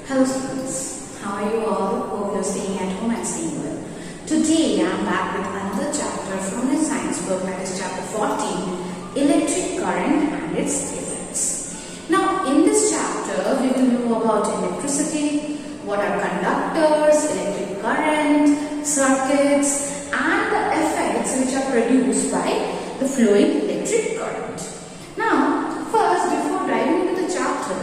Hello students, how are you all? Hope you're staying at home and staying well. Today I am back with another chapter from the science book, that is chapter 14, Electric Current and its Effects. Now in this chapter we will know about electricity, what are conductors, electric current, circuits and the effects which are produced by the flowing electric current. Now first, before diving into the chapter,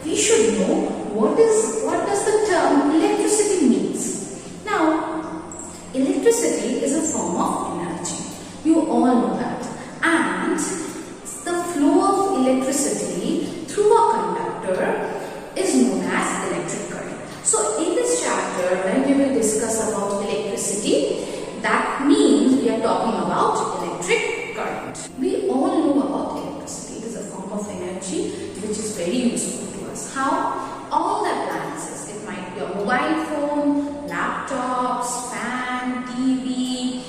we should know what does the term electricity means. Now, electricity is a form of energy. You all know that. And the flow of electricity through a conductor is known as electric current. So, in this chapter, when we will discuss about electricity, that means we are talking about electric current. We all know about electricity. It is a form of energy which is very useful to us. How? All the appliances, it might be a mobile phone, laptops, fan, TV,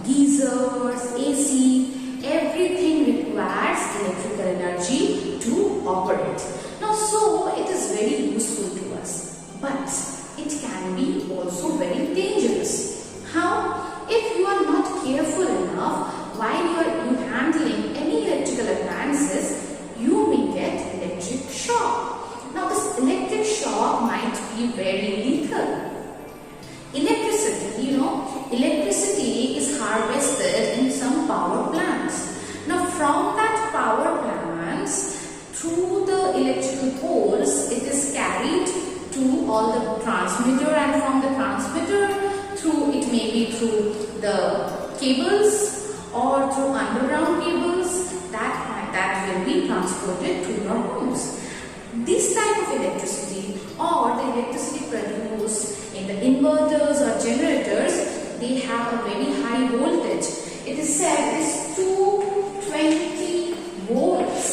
geysers, AC, everything requires electrical energy to operate. Now, so it is very useful to us, but it can be also very dangerous. How? If you are not careful enough while you are handling any electrical appliances, you may get electric shock. Now this electric shock might be very lethal. Electricity, electricity is harvested in some power plants. Now from that power plants, through the electrical poles, it is carried to all the transmitter, and from the transmitter, it may be through the cables or through underground cables that will be transported to your homes. This type of electricity or the electricity produced in the inverters or generators, they have a very high voltage. It is said it is 220 volts.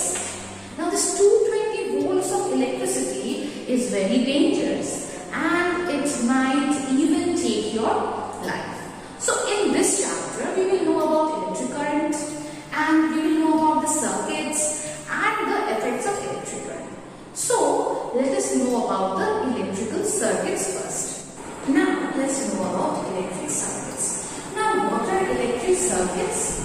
Now this 220 volts of electricity is very dangerous and it might even take your life. So in this chapter we will know about electric current and we will know about the circuits and the effects of electric current. So, let us know about the electrical circuits first. Now, let's know about electric circuits. Now, what are electric circuits?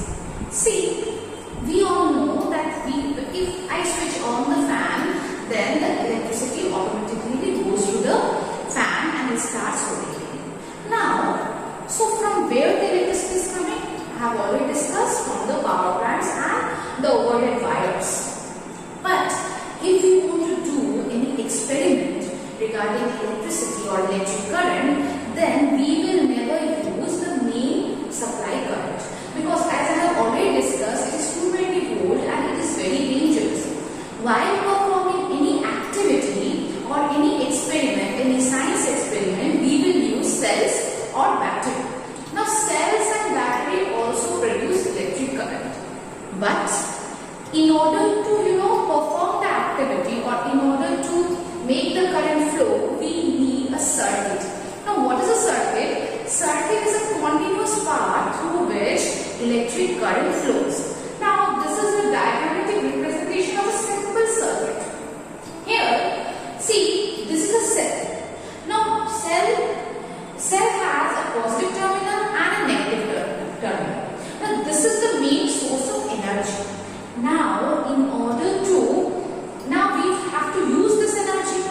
See, we all know that if I switch on the fan, then the electricity automatically goes to the fan and it starts rotating. Now, so from where the electricity is coming? I have already discussed from the power plants and the overhead wires. But if you want to do any experiment regarding electricity or electric current, then we will never use the main supply current, because as I have already discussed, it is 220 volt and it is very dangerous. While performing any activity or any experiment, any science experiment, we will use cells or battery. Now cells and battery also produce electric current, but in order to perform the activity or in order to make the current flow, we need a circuit. Now what is a circuit? Circuit is a continuous path through which electric current flows. Now this is a diagrammatic representation of a simple circuit. Here, see, this is a cell. Now cell has a positive terminal and a negative terminal. Now this is the main source of energy. Now we have to use this energy.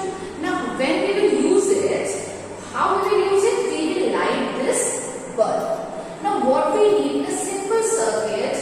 Now when we will use it, how we will use it? We will light this bulb. Now what we need in a simple circuit,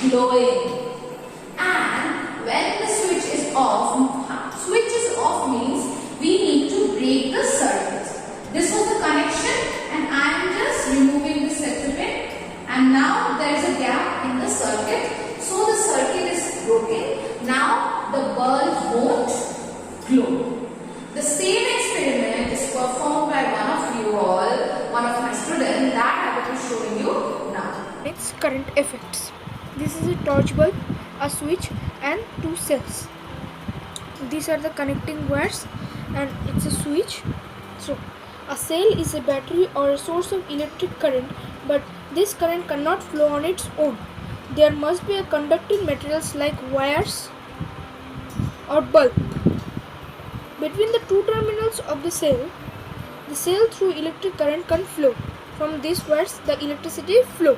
glowing. And when the switch is off means we need to break the circuit. This was the connection and I am just removing the sector pin, and now there is a gap in the circuit, so the circuit is broken. Now the bulb won't glow. The same experiment is performed by one of my students, that I will be showing you now. Its current effects. This is a torch bulb, a switch and two cells. These are the connecting wires and it's a switch. So a cell is a battery or a source of electric current, but this current cannot flow on its own. There must be a conducting materials like wires or bulb. Between the two terminals of the cell through electric current can flow. From these wires the electricity flow.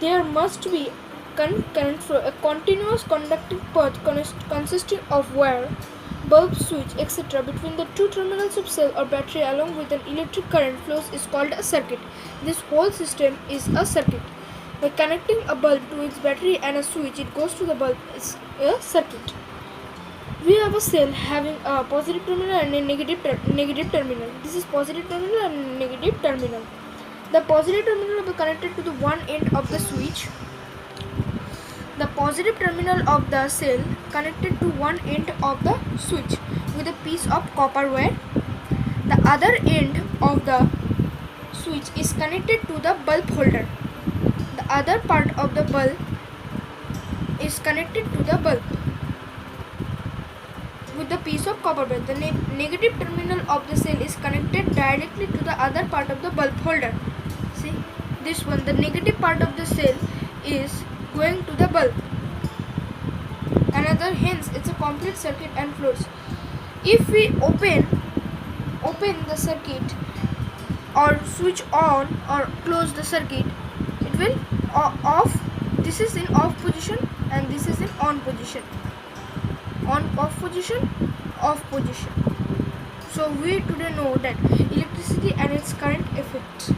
There must be current flow, a continuous conducting path consisting of wire, bulb, switch, etc. between the two terminals of cell or battery along with an electric current flows is called a circuit. This whole system is a circuit. By connecting a bulb to its battery and a switch, it goes to the bulb is a circuit. We have a cell having a positive terminal and a negative terminal. This is positive terminal and negative terminal. The positive terminal will be connected to the one end of the switch. The positive terminal of the cell connected to one end of the switch with a piece of copper wire. The other end of the switch is connected to the bulb holder. The other part of the bulb is connected to the bulb with the piece of copper wire. The negative terminal of the cell is connected directly to the other part of the bulb holder. See this one, the negative part of the cell is going to the bulb. Another, hence it's a complete circuit and flows. If we open the circuit or switch on or close the circuit, it will off. This is in off position and this is in on position. On off position, off position. So we today know that electricity and its current effects.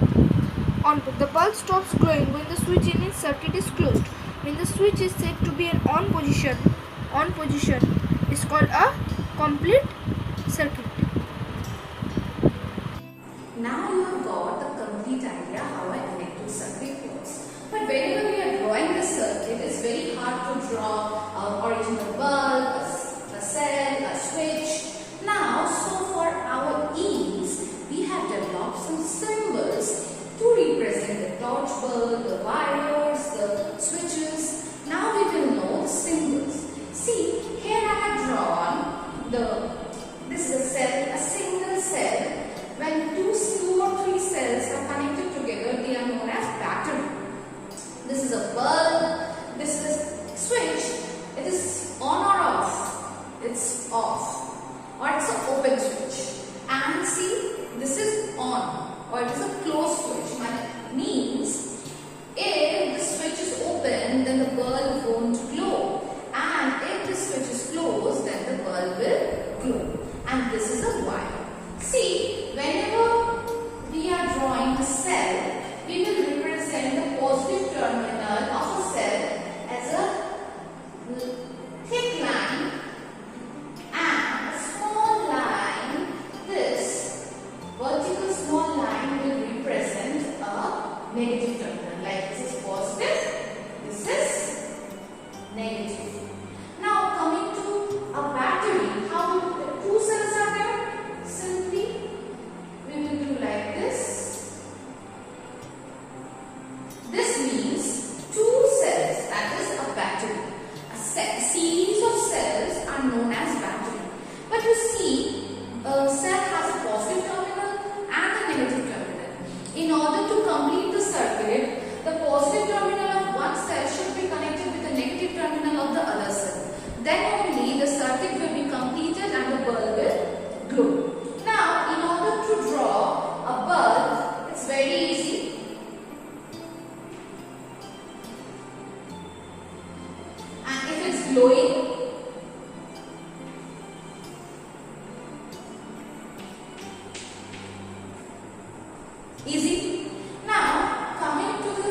On the bulb stops glowing when the switch in its circuit is closed. When the switch is set to be in on position is called a complete circuit. Now you have got the complete idea how an electric circuit works. But whenever we are drawing the circuit, it's very hard to draw our original bulb, a cell, a switch. Now, so for our ease, we have developed some symbols to represent the torch bulb, the wires, the switches. Now we will know the symbols. See, here I have drawn this is a cell, a single cell. When two or three cells are connected together, they are known as battery. This is a bulb, this is a switch. It is on or off? It's off. Or it's an open switch. And see, this is on, or it is a closed switch. Means if the switch is open, then the bulb won't glow, and if the switch is closed, then the bulb will glow. And this is a wire. See, whenever we are drawing a cell, we will represent the positive terminal of a cell as a thick line and a small line. This vertical small line will represent a negative terminal. Like this is positive, this is negative. Now coming to a battery, how the two cells are there? Simply we will do like this. This means two cells, that is a battery. A series of cells are known as battery. But you see, a cell has a positive terminal and a negative terminal. In order to complete the circuit, the positive terminal of one cell should be connected with the negative terminal of the other cell. Then only the circuit will be completed and the bulb will glow. Now, in order to draw a bulb, it's very easy. And if it's glowing, easy. Now, coming to the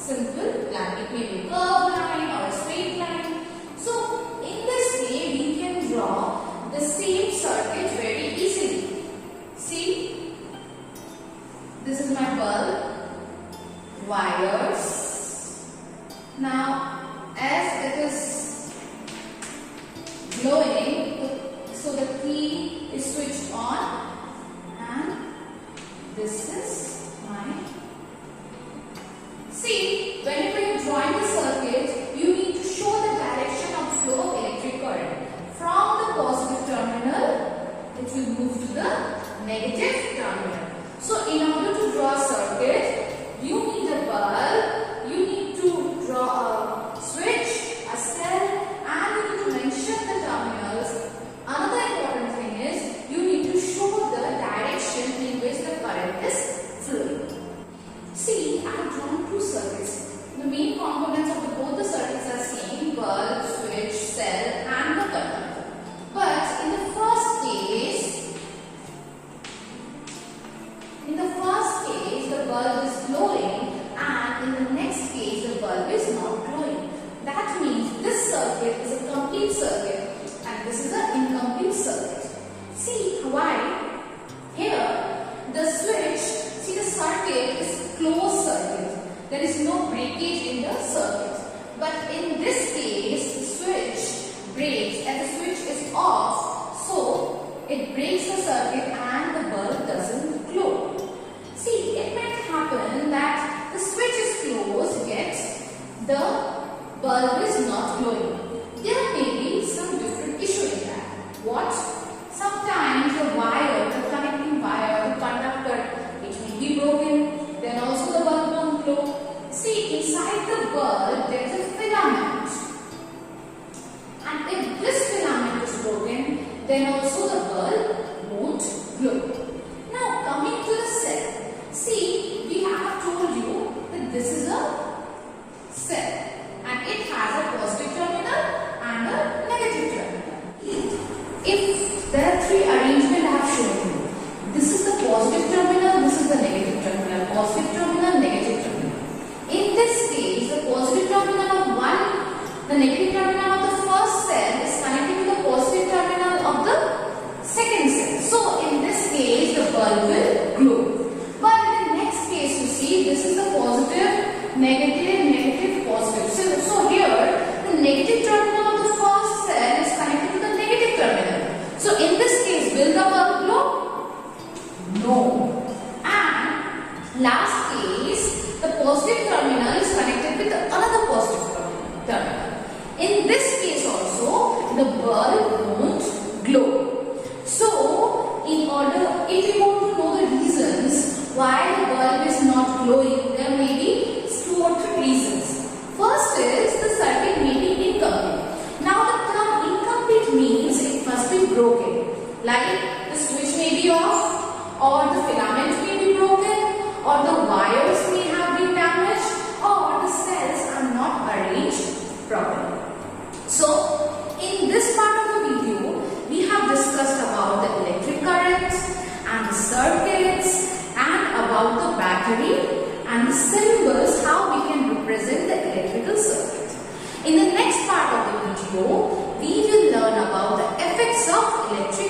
simple line. It may be a curved line or a straight line. So in this way we can draw the same circuit very easily. See, this is my bulb, wires. Now as it is glowing, so the key is switched on, and this is my. See, whenever you are drawing the circuit, you need to show the direction of flow of electric current. From the positive terminal, it will move to the negative terminal. So, in order to draw a circuit, you need a bulb, you need to draw a switch, a cell, and you need to mention the terminals. Another important thing is, you need to show the direction in which the current is flowing. See, I have drawn two circuits. The main components of both the circuits are same: bulb, switch, cell, and the conductor. But in the first case, the bulb is glowing, and in the next case, the bulb is not glowing. That means this circuit is a complete circuit, and this is an incomplete circuit. See why? Here, the switch, see, the circuit is closed circuit. There is no breakage in the circuit. But in this case, the switch breaks and the switch is off. So, it breaks the circuit and the bulb doesn't glow. See, it might happen that the switch is closed yet the bulb is not glowing. There may be some different issue in that. What? Sometimes the wire, the connecting wire, the conductor, it may be broken. Then also the bulb won't glow. See, inside the bulb there is a filament. And if this filament is broken, then also the bulb won't glow. Now coming to the cell. See, we have told you that this is a cell. And it has a positive terminal and a negative terminal. If there are three arrangements I have shown you, this is the positive terminal, this is the negative terminal, positive terminal, negative terminal. In this case, the positive terminal of one, the negative terminal of the first cell is connected to the positive terminal of the second cell. So, in this case, the bulb will glow. But in the next case, you see, this is the positive, negative, negative, positive. So here, the negative terminal of the first cell is connected to the negative terminal. So, in this case, will the bulb glow? No. And last case, the positive terminal is connected with another positive terminal. In this case also, the bulb won't glow. So, in order, if you want to know the reasons why the bulb is not glowing, there may be 2 or 3 reasons. First is the circuit may be incomplete. Now the term incomplete means it must be broken. Like the switch may be off, or the filament may be broken, or the wires may have been damaged, or the cells are not arranged properly. So, in this part of the video, we have discussed about the electric currents and the circuits and about the battery and the symbols, how we can represent the electrical circuit. In the next part of the video, we will learn about the effects of electric